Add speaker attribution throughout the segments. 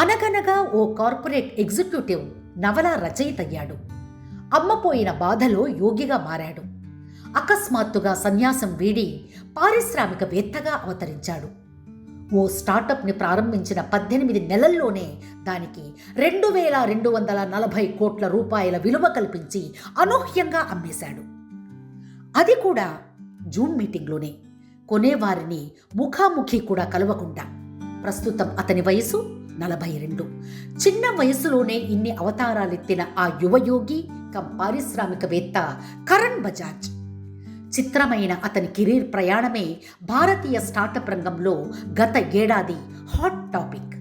Speaker 1: అనగనగా ఓ corporate executive నవల రచయిత అయ్యాడు. అమ్మపోయిన బాధలో యోగిగా మారాడు. అకస్మాత్తుగా సన్యాసం వీడి పారిశ్రామికవేత్తగా అవతరించాడు. ఓ స్టార్టప్ని ప్రారంభించిన 18 నెలల్లోనే దానికి 2,240 కోట్ల రూపాయల విలువ కల్పించి అనూహ్యంగా అమ్మేశాడు. అది కూడా జూమ్ మీటింగ్లోనే, కొనేవారిని ముఖాముఖి కూడా కలవకుండా. ప్రస్తుతం అతని వయసు 42. చిన్న వయసులోనే ఇన్ని అవతారాలెత్తిన ఆ యువయోగి కం పారిశ్రామికవేత్త కరణ్ బజాజ్. చిత్రమైన అతని కెరీర్ ప్రయాణమే భారతీయ స్టార్టప్ రంగంలో గత ఏడాది హాట్ టాపిక్.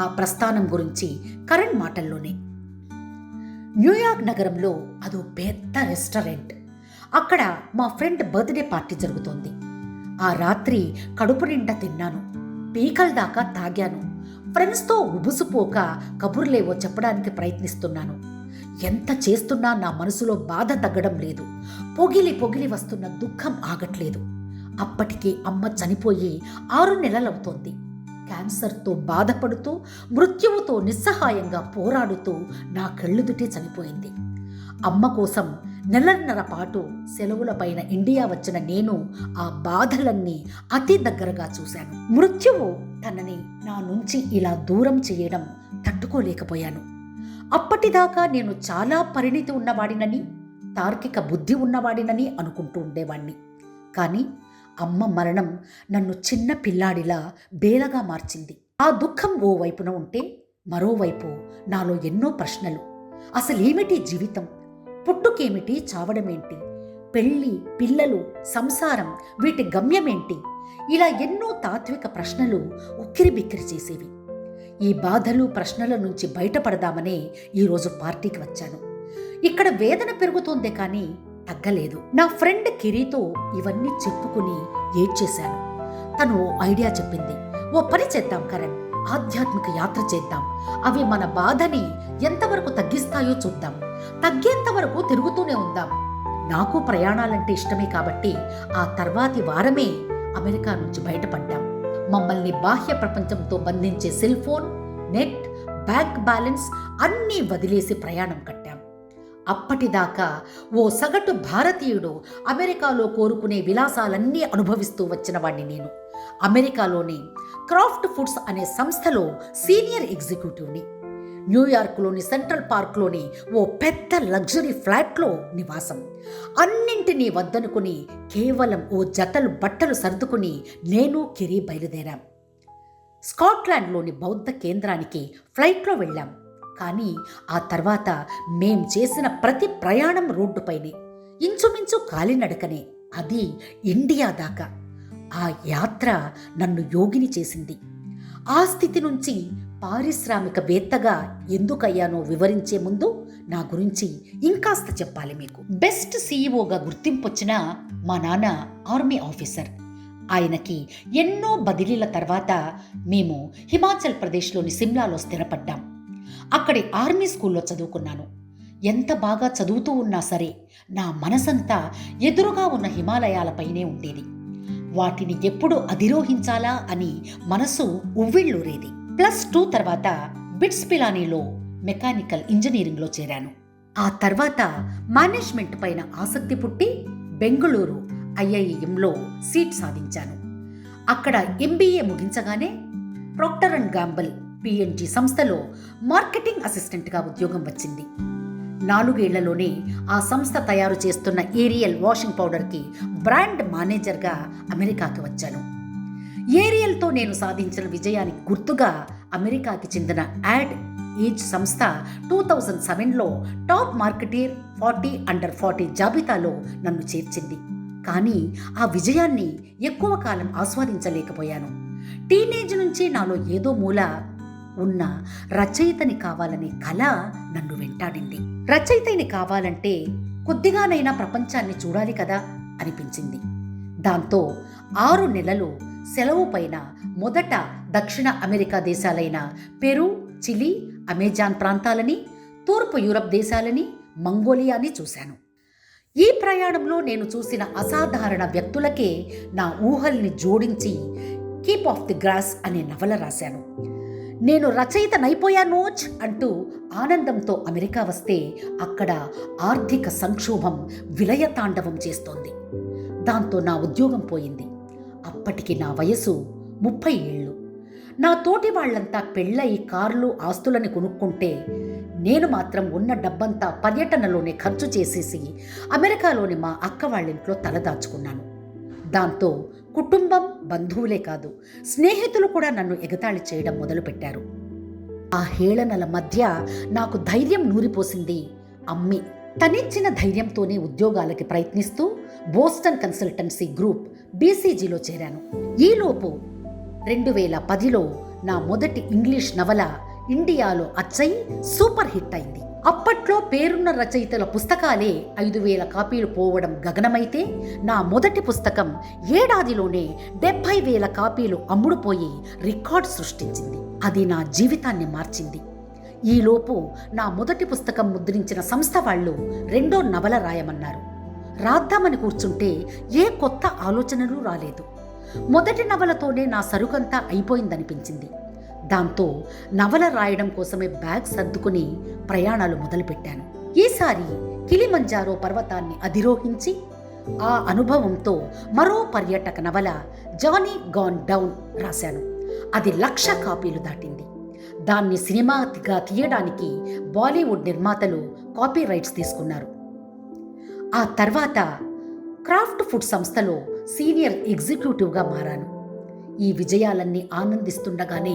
Speaker 1: ఆ ప్రస్థానం గురించి కరణ్ మాటల్లోనే. న్యూయార్క్ నగరంలో అదో పెద్ద రెస్టారెంట్. అక్కడ మా ఫ్రెండ్ బర్త్డే పార్టీ జరుగుతోంది. ఆ రాత్రి కడుపు నిండా తిన్నాను, పీకల దాకా తాగాను. ఫ్రెండ్స్తో ఉబుసుపోక కబుర్లేవో చెప్పడానికి ప్రయత్నిస్తున్నాను. ఎంత చేస్తున్నా నా మనసులో బాధ తగ్గడం లేదు. పొగిలి పొగిలి వస్తున్న దుఃఖం ఆగట్లేదు. అప్పటికే అమ్మ చనిపోయి 6 నెలలవుతోంది. క్యాన్సర్తో బాధపడుతూ, మృత్యువుతో నిస్సహాయంగా పోరాడుతూ నా కళ్ళుదుటే చనిపోయింది. అమ్మ కోసం నెలన్నర పాటు సెలవులపైన ఇండియా వచ్చిన నేను ఆ బాధలన్నీ అతి దగ్గరగా చూశాను. మృత్యువు తనని నా నుంచి ఇలా దూరం చేయడం తట్టుకోలేకపోయాను. అప్పటిదాకా నేను చాలా పరిణితి ఉన్నవాడినని, తార్కిక బుద్ధి ఉన్నవాడినని అనుకుంటూ ఉండేవాణ్ణి. కానీ అమ్మ మరణం నన్ను చిన్న పిల్లాడిలా బేలగా మార్చింది. ఆ దుఃఖం ఓ వైపున ఉంటే, మరోవైపు నాలో ఎన్నో ప్రశ్నలు. అసలేమిటి జీవితం? పుట్టుకేమిటి? చావడమేంటి? పెళ్ళి, పిల్లలు, సంసారం, వీటి గమ్యమేంటి? ఇలా ఎన్నో తాత్విక ప్రశ్నలు ఉక్కిరిబిక్కిరి చేసేవి. ఈ బాధలు, ప్రశ్నల నుంచి బయటపడదామనే ఈరోజు పార్టీకి వచ్చాను. ఇక్కడ వేదన పెరుగుతోందే కానీ తగ్గలేదు. నా ఫ్రెండ్ కిరీతో ఇవన్నీ చెప్పుకుని ఏడ్చేశాను. తను ఓ ఐడియా చెప్పింది. ఓ పని చేద్దాం కరణ్, ఆధ్యాత్మిక యాత్ర చేద్దాం. అవి మన బాధని ఎంతవరకు తగ్గిస్తాయో చూద్దాం. తగ్గేంత వరకు తిరుగుతూనే ఉందాం. నాకు ప్రయాణాలంటే ఇష్టమే కాబట్టి ఆ తర్వాతి వారమే అమెరికా నుంచి బయటపడ్డాం. మమ్మల్ని బాహ్య ప్రపంచంతో బంధించే cell phone, net, bank balance అన్నీ వదిలేసి ప్రయాణం కట్టాం. అప్పటిదాకా ఓ సగటు భారతీయుడు అమెరికాలో కోరుకునే విలాసాలన్నీ అనుభవిస్తూ వచ్చిన వాడిని నేను. అమెరికాలోని క్రాఫ్ట్ ఫుడ్స్ అనే సంస్థలో సీనియర్ ఎగ్జిక్యూటివ్ని. న్యూయార్క్లోని సెంట్రల్ పార్క్లోని ఓ పెద్ద లగ్జరీ ఫ్లాట్లో నివాసం. అన్నింటినీ వద్దనుకుని కేవలం ఓ జతలు బట్టలు సర్దుకుని నేను కిరీ బయలుదేరాం. స్కాట్లాండ్లోని బౌద్ధ కేంద్రానికి ఫ్లైట్లో వెళ్ళాం. కానీ ఆ తర్వాత మేం చేసిన ప్రతి ప్రయాణం రోడ్డుపైనే, ఇంచుమించు కాలినడకనే, అది ఇండియా దాకా. ఆ యాత్ర నన్ను యోగిని చేసింది. ఆ స్థితి నుంచి పారిశ్రామికవేత్తగా ఎందుకయ్యానో వివరించే ముందు నా గురించి ఇంకాస్త చెప్పాలి మీకు. బెస్ట్ సీఈఓగా గుర్తింపొచ్చిన మా నాన్న ఆర్మీ ఆఫీసర్. ఆయనకి ఎన్నో బదిలీల తర్వాత మేము హిమాచల్ ప్రదేశ్లోని సిమ్లాలో స్థిరపడ్డాం. అక్కడి ఆర్మీ స్కూల్లో చదువుకున్నాను. ఎంత బాగా చదువుతూ ఉన్నా సరే నా మనసంతా ఎదురుగా ఉన్న హిమాలయాలపైనే ఉండేది. వాటిని ఎప్పుడు అధిరోహించాలా అని మనసు ఉవ్విళ్ళూరేది. +2 తర్వాత బిట్స్ పిలానీలో మెకానికల్ ఇంజనీరింగ్లో చేరాను. ఆ తర్వాత మేనేజ్మెంట్ పైన ఆసక్తి పుట్టి బెంగళూరు ఐఐఎంలో సీట్ సాధించాను. అక్కడ MBA ముగించగానే ప్రాక్టర్ అండ్ గ్యాంబుల్ PNG సంస్థలో మార్కెటింగ్ అసిస్టెంట్గా ఉద్యోగం వచ్చింది. 4 ఏళ్లలోనే ఆ సంస్థ తయారు చేస్తున్న ఏరియల్ వాషింగ్ పౌడర్కి బ్రాండ్ మేనేజర్గా అమెరికాకి వచ్చాను. ఏరియల్తో నేను సాధించిన విజయానికి గుర్తుగా అమెరికాకి చెందిన యాడ్ ఏజ్ సంస్థ 2007లో టాప్ మార్కెటీర్ 40 అండర్ 40 జాబితాలో నన్ను చేర్చింది. కానీ ఆ విజయాన్ని ఎక్కువ కాలం ఆస్వాదించలేకపోయాను. టీనేజ్ నుంచి నాలో ఏదో మూల ఉన్న రచయితని కావాలనే కల నన్ను వెంటాడింది. రచయితని కావాలంటే కొద్దిగానైనా ప్రపంచాన్ని చూడాలి కదా అనిపించింది. దాంతో 6 నెలలు సెలవు పైన మొదట దక్షిణ అమెరికా దేశాలైన పెరు, చిలీ, అమెజాన్ ప్రాంతాలని, తూర్పు యూరప్ దేశాలని, మంగోలియాని చూశాను. ఈ ప్రయాణంలో నేను చూసిన అసాధారణ వ్యక్తులకే నా ఊహల్ని జోడించి కీప్ ఆఫ్ ది గ్రాస్ అనే నవల రాశాను. నేను రచయితనైపోయానోచ్ అంటూ ఆనందంతో అమెరికా వస్తే అక్కడ ఆర్థిక సంక్షోభం విలయతాండవం చేస్తోంది. దాంతో నా ఉద్యోగం పోయింది. అప్పటికి నా వయసు 30 ఏళ్ళు. నా తోటి వాళ్లంతా పెళ్ళై కార్లు ఆస్తులని కొనుక్కుంటే నేను మాత్రం ఉన్న డబ్బంతా పర్యటనలోనే ఖర్చు చేసేసి అమెరికాలోని మా అక్క వాళ్ళింట్లో తలదాచుకున్నాను. దాంతో కుటుంబం, బంధువులే కాదు స్నేహితులు కూడా నన్ను ఎగతాళి చేయడం మొదలుపెట్టారు. ఆ హేళనల మధ్య నాకు ధైర్యం నూరిపోసింది అమ్మి. తనిచ్చిన ధైర్యంతోనే ఉద్యోగాలకి ప్రయత్నిస్తూ బోస్టన్ కన్సల్టెన్సీ గ్రూప్ BCGలో చేరాను. ఈలోపు 2010లో నా మొదటి ఇంగ్లీష్ నవల ఇండియాలో అచ్చై సూపర్ హిట్ అయింది. అప్పట్లో పేరున్న రచయితల పుస్తకాలే 5,000 కాపీలు పోవడం గగనమైతే నా మొదటి పుస్తకం ఏడాదిలోనే 70,000 కాపీలు అమ్ముడుపోయి రికార్డ్ సృష్టించింది. అది నా జీవితాన్ని మార్చింది. ఈలోపు నా మొదటి పుస్తకం ముద్రించిన సంస్థ వాళ్ళు 2వ నవల రాయమన్నారు. రాద్దామని కూర్చుంటే ఏ కొత్త ఆలోచనలు రాలేదు. మొదటి నవలతోనే నా సరుకంతా అయిపోయిందనిపించింది. దాంతో నవల రాయడం కోసమే బ్యాగ్ సర్దుకుని ప్రయాణాలు మొదలుపెట్టాను. ఈసారి కిలిమంజారో పర్వతాన్ని అధిరోహించి ఆ అనుభవంతో మరో పర్యాటక నవల జానీ గాన్ డౌన్ రాశాను. అది 1,00,000 కాపీలు దాటింది. దాన్ని సినిమాగా తీయడానికి బాలీవుడ్ నిర్మాతలు కాపీ రైట్స్ తీసుకున్నారు. ఆ తర్వాత క్రాఫ్ట్ ఫుడ్ సంస్థలో సీనియర్ ఎగ్జిక్యూటివ్గా మారాను. ఈ విజయాలన్నీ ఆనందిస్తుండగానే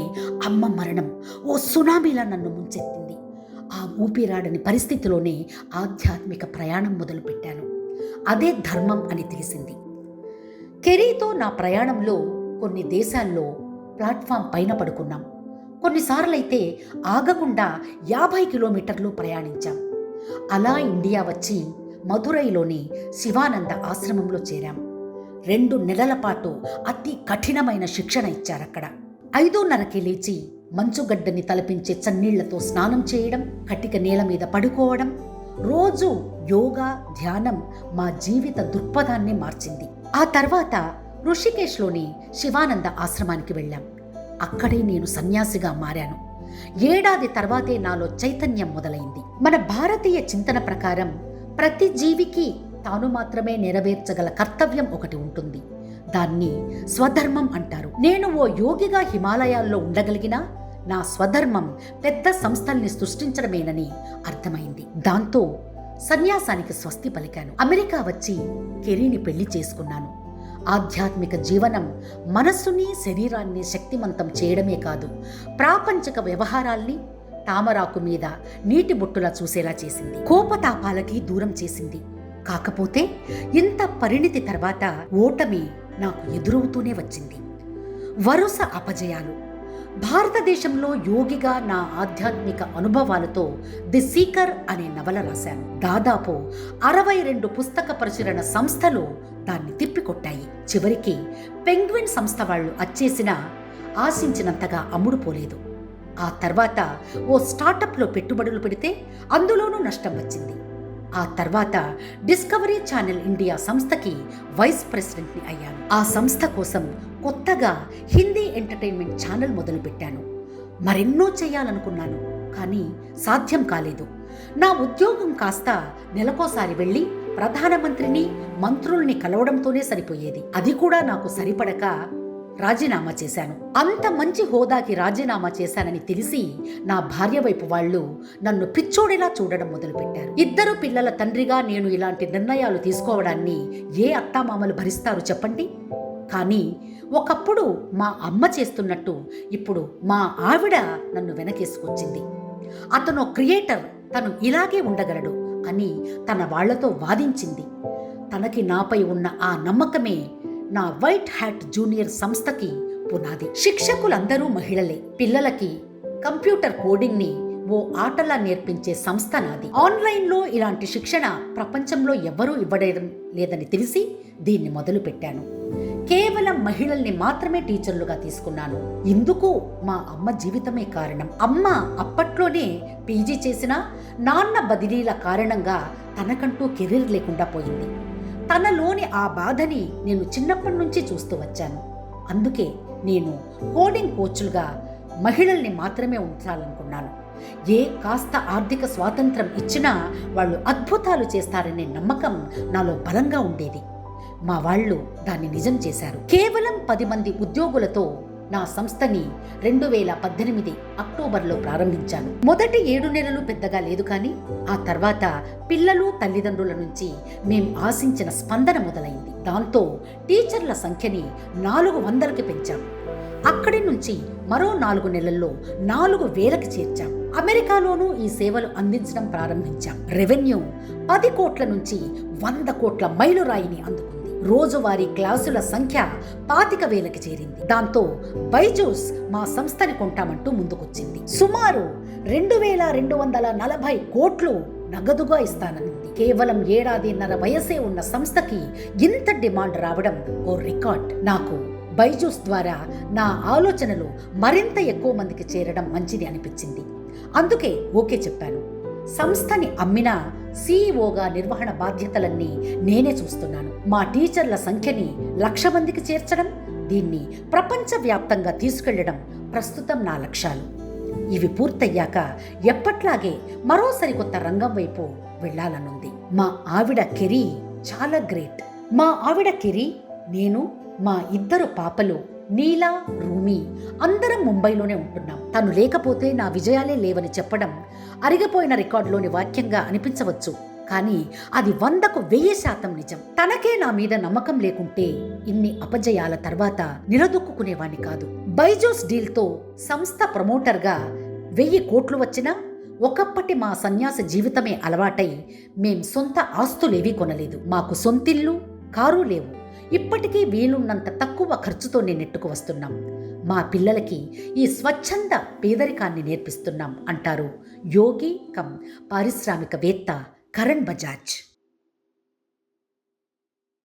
Speaker 1: అమ్మ మరణం ఓ సునామీలా నన్ను ముంచెత్తింది. ఆ ఊపిరాడని పరిస్థితిలోనే ఆధ్యాత్మిక ప్రయాణం మొదలుపెట్టాను. అదే ధర్మం అని తెలిసింది. కెరీతో నా ప్రయాణంలో కొన్ని దేశాల్లో ప్లాట్ఫామ్ పైన పడుకున్నాం. కొన్నిసార్లైతే ఆగకుండా 50 కిలోమీటర్లు ప్రయాణించాం. అలా ఇండియా వచ్చి మధురైలోని శివానంద ఆశ్రమంలో చేరాం. 2 నెలల పాటు అతి కఠినమైన శిక్షణ ఇచ్చారక్కడ. 5:30కి లేచి మంచుగడ్డని తలపించే చన్నీళ్లతో స్నానం చేయడం, కటిక నేల మీద పడుకోవడం, రోజు యోగా, ధ్యానం మా జీవిత దృక్పథాన్ని మార్చింది. ఆ తర్వాత ఋషికేశ్లోని శివానంద ఆశ్రమానికి వెళ్ళాం. అక్కడే నేను సన్యాసిగా మారాను. ఏడాది తర్వాతే నాలో చైతన్యం మొదలైంది. మన భారతీయ చింతన ప్రకారం ప్రతి జీవికి తాను మాత్రమే నెరవేర్చగల కర్తవ్యం ఒకటి ఉంటుంది. దాన్ని స్వధర్మం అంటారు. నేను ఓ యోగిగా హిమాలయాల్లో ఉండగలిగినా నా స్వధర్మం పెద్ద సంస్థల్ని సృష్టించడమేనని అర్థమైంది. దాంతో సన్యాసానికి స్వస్తి పలికాను. అమెరికా వచ్చి కెరీని పెళ్లి చేసుకున్నాను. ఆధ్యాత్మిక జీవనం మనస్సుని, శరీరాన్ని శక్తిమంతం చేయడమే కాదు, ప్రాపంచిక వ్యవహారాల్ని తామరాకు మీద నీటి బొట్టులా చూసేలా చేసింది. కోపతాపాలకి దూరం చేసింది. కాకపోతే ఇంత పరిణితి తర్వాత ఓటమి నాకు ఎదురవుతూనే వచ్చింది. వరుస అపజయాలు. భారతదేశంలో యోగిగా నా ఆధ్యాత్మిక అనుభవాలతో ది సీకర్ అనే నవల రాశాను. దాదాపు 62 పుస్తక పరిశీలన సంస్థలు దాన్ని తిప్పికొట్టాయి. చివరికి పెంగ్విన్ సంస్థ వాళ్ళు అచ్చేసినా ఆశించినంతగా అమ్ముడుపోలేదు. ఆ తర్వాత ఓ స్టార్టప్లో పెట్టుబడులు పెడితే అందులోనూ నష్టం వచ్చింది. ఆ తర్వాత డిస్కవరీ ఛానల్ ఇండియా సంస్థకి వైస్ ప్రెసిడెంట్ని అయ్యాను. ఆ సంస్థ కోసం కొత్తగా హిందీ ఎంటర్టైన్మెంట్ ఛానల్ మొదలుపెట్టాను. మరెన్నో చేయాలనుకున్నాను, కానీ సాధ్యం కాలేదు. నా ఉద్యోగం కాస్త నెలకోసారి వెళ్ళి ప్రధానమంత్రిని, మంత్రుల్ని కలవడంతోనే సరిపోయేది. అది కూడా నాకు సరిపడక రాజీనామా చేశాను. అంత మంచి హోదాకి రాజీనామా చేశానని తెలిసి నా భార్య వైపు వాళ్ళు నన్ను పిచ్చోడిలా చూడడం మొదలుపెట్టారు. 2 పిల్లల తండ్రిగా నేను ఇలాంటి నిర్ణయాలు తీసుకోవడాన్ని ఏ అత్తామామలు భరిస్తారు చెప్పండి? కానీ ఒకప్పుడు మా అమ్మ చేస్తున్నట్టు ఇప్పుడు మా ఆవిడ నన్ను వెనకేసుకొచ్చింది. అతను క్రియేటర్, తను ఇలాగే ఉండగలడు అని తన వాళ్లతో వాదించింది. తనకి నాపై ఉన్న ఆ నమ్మకమే నా వైట్ హ్యాట్ జూనియర్ సంస్థకి పునాది. శిక్షకులందరూ మహిళలే. పిల్లలకి కంప్యూటర్ కోడింగ్ని ఓ ఆటలా నేర్పించే సంస్థ నాది. ఆన్లైన్లో ఇలాంటి శిక్షణ ప్రపంచంలో ఎవ్వరూ ఇవ్వడం లేదని తెలిసి దీన్ని మొదలు పెట్టాను. కేవలం మహిళల్ని మాత్రమే టీచర్లుగా తీసుకున్నాను. ఇందుకు మా అమ్మ జీవితమే కారణం. అమ్మ అప్పట్లోనే పీజీ చేసినా నాన్న బదిలీల కారణంగా తనకంటూ కెరీర్ లేకుండా పోయింది. తనలోని ఆ బాధని నేను చిన్నప్పటి నుంచి చూస్తూ వచ్చాను. అందుకే నేను కోడింగ్ కోచ్లుగా మహిళల్ని మాత్రమే ఉంచాలనుకున్నాను. ఏ కాస్త ఆర్థిక స్వాతంత్రం ఇచ్చినా వాళ్ళు అద్భుతాలు చేస్తారనే నమ్మకం నాలో బలంగా ఉండేది. మా వాళ్ళు దాన్ని నిజం చేశారు. కేవలం 10 మంది ఉద్యోగులతో నా సంస్థని 2018 అక్టోబర్లో ప్రారంభించాను. మొదటి 7 నెలలు పెద్దగా లేదు, కానీ ఆ తర్వాత పిల్లలు, తల్లిదండ్రుల నుంచి మేం ఆశించిన స్పందన మొదలైంది. దాంతో టీచర్ల సంఖ్యని 400కి పెంచాం. అక్కడి నుంచి మరో 4 నెలల్లో 4000కి చేర్చాం. అమెరికాలోనూ ఈ సేవలు అందించడం ప్రారంభించాం. రెవెన్యూ 10 కోట్ల నుంచి 100 కోట్ల మైలురాయిని అందుకుంది. రోజువారీ క్లాసుల సంఖ్య 25,000కి చేరింది. దాంతో బైజూస్ మా సంస్థని కొంటామంటూ ముందుకొచ్చింది. సుమారు 2,240 కోట్లు నగదుగా ఇస్తాననుంది. కేవలం 7.5 వయసే ఉన్న సంస్థకి ఇంత డిమాండ్ రావడం ఓ రికార్డ్. నాకు బైజూస్ ద్వారా నా ఆలోచనలు మరింత ఎక్కువ మందికి చేరడం మంచిది అనిపించింది. అందుకే ఓకే చెప్పాను. సంస్థని అమ్మినా సీఈఓగా నిర్వహణ బాధ్యతలన్నీ నేనే చూస్తున్నాను. మా టీచర్ల సంఖ్యని 1,00,000 మందికి చేర్చడం, దీన్ని ప్రపంచవ్యాప్తంగా తీసుకెళ్లడం ప్రస్తుతం నా లక్ష్యాలు. ఇవి పూర్తయ్యాక ఎప్పట్లాగే మరో సరికొత్త రంగం వైపు వెళ్లాలనుంది. మా ఆవిడ కెరీ చాలా గ్రేట్. మా ఆవిడ కెరీ, నేను, మా 2 పాపలు నీలా, రూమి అందరం ముంబైలోనే ఉంటున్నాం. తను లేకపోతే నా విజయాలే లేవని చెప్పడం అరిగిపోయిన రికార్డులోని వాక్యంగా అనిపించవచ్చు, కానీ అది 100కు 1000% నిజం. తనకే నా మీద నమ్మకం లేకుంటే ఇన్ని అపజయాల తర్వాత నిలదొక్కునేవాణ్ణి కాదు. బైజూస్ డీల్తో సంస్థ ప్రమోటర్గా 1000 కోట్లు వచ్చినా ఒకప్పటి మా సన్యాస జీవితమే అలవాటై మేం సొంత ఆస్తులేవీ కొనలేదు. మాకు సొంతిల్లు, కారు లేవు. ఇప్పటికీ వీలున్నంత తక్కువ ఖర్చుతోనే నెట్టుకు వస్తున్నాం. మా పిల్లలకి ఈ స్వచ్ఛంద పేదరికాన్ని నేర్పిస్తున్నాం అంటారు యోగి కమ్ పారిశ్రామికవేత్త కరణ్ బజాజ్.